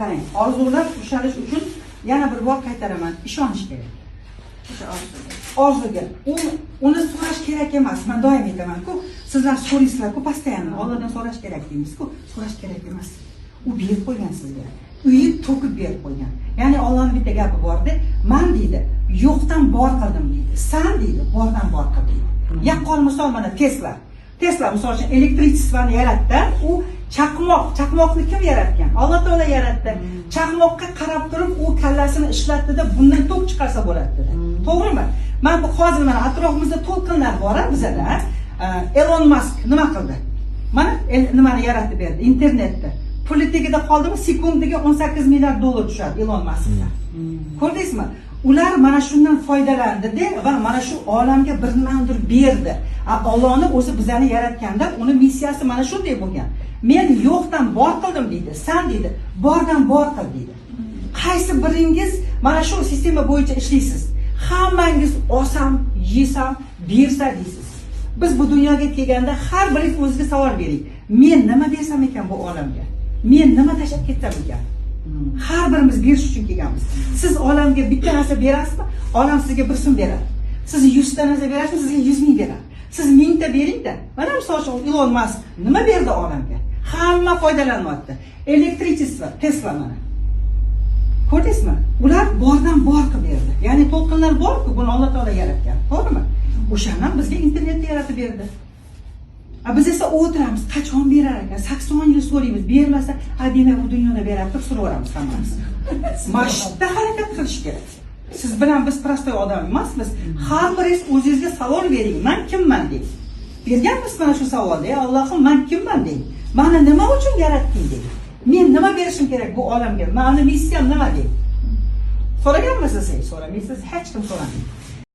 qarang, orzular ushalish uchun yana bir bor qaytaraman, ishonish kerak. Orzuga. Uni so'rash kerak emas. Men doim aytaman-ku, sizlar so'raysizlar-ku, postoyanno Allohdan so'rash kerak deymiz-ku, so'rash kerak emas. U berib qo'ygan sizga. Uyib to'kib berib qo'ygan. Ya'ni Allohning bitta gapi bor-da, men deydi, yo'qdan bor qildim deydi. Sen deydi, bordan bor qil deydi. Yaqqol misol mana Tesla misol uchun elektrichествоni yaratdi. U chaqmoqni kim yaratgan? Alloh taolo yaratdi. Chaqmoqqa qarab turib, u kallasini ishlatdi-da, bundan tok chiqarsa bo'ladi dedi. To'g'rimi? Men bu hozir mana atrofimizda to'lqinlar bor-a bizada. Elon Musk nima qildi? Mana nimani yaratib berdi internetda. Puli tagida qoldimi? Sekundiga 18 milliard dollar tushadi Elon Muskdan. Ko'rdingizmi? Ular mana shundan foydalandi-da va mana shu olamga bir nimadir berdi. Allohning o'zi bizani yaratganda uni missiyasi mana shunday bo'lgan. Men yo'qdan bor qildim deydi. Sen deydi, bordan bor qil deydi. Qaysi biringiz mana shu sistema bo'yicha ishlaysiz? Hammangiz olsam, yesam, bersa deysiz. Biz bu dunyoga kelganda har biringiz o'zingizga savol bering. Men nima bersam ekan bu olamga? Men nima tashlab ketsam ekan? Har birimiz berish uchun kelganmiz. Siz olamga bitta narsa berasizmi? Olam sizga bir so'm beradi. Siz 100 ta narsa berasizmi? Sizga 100 ming beradi. Siz 1000 ta bering-da. Mana misol uchun Elon Musk nima berdi olamga? Hamma foydalanyapti. Elektrichество, Tesla mana. Ko'rdingizmi? Ular bordan bor qilib berdi. Ya'ni to'lqinlar bor-ku, buni Alloh taolo yaratgan. To'g'rimi? O'shandan bizga internetni yaratib berdi. Biz esa o'tiramiz, qachon berar ekan? 80 yil so'raymiz, bermasa, demak bu dunyoda beradi deb so'raveramiz hammamiz. Mashqda harakat qilish kerak. Siz bilan biz prostoy odam emasmiz. Har biringiz o'zingizga savol bering. Men kimman deng. Berganmiz mana shu savolni. Allohim, men kimman deng. Meni nima uchun yaratding deng. Men nima berishim kerak bu olamga? Meni missiyam nima deng. So'raganmisiz? So'ramaysiz, hech kim so'ramaydi.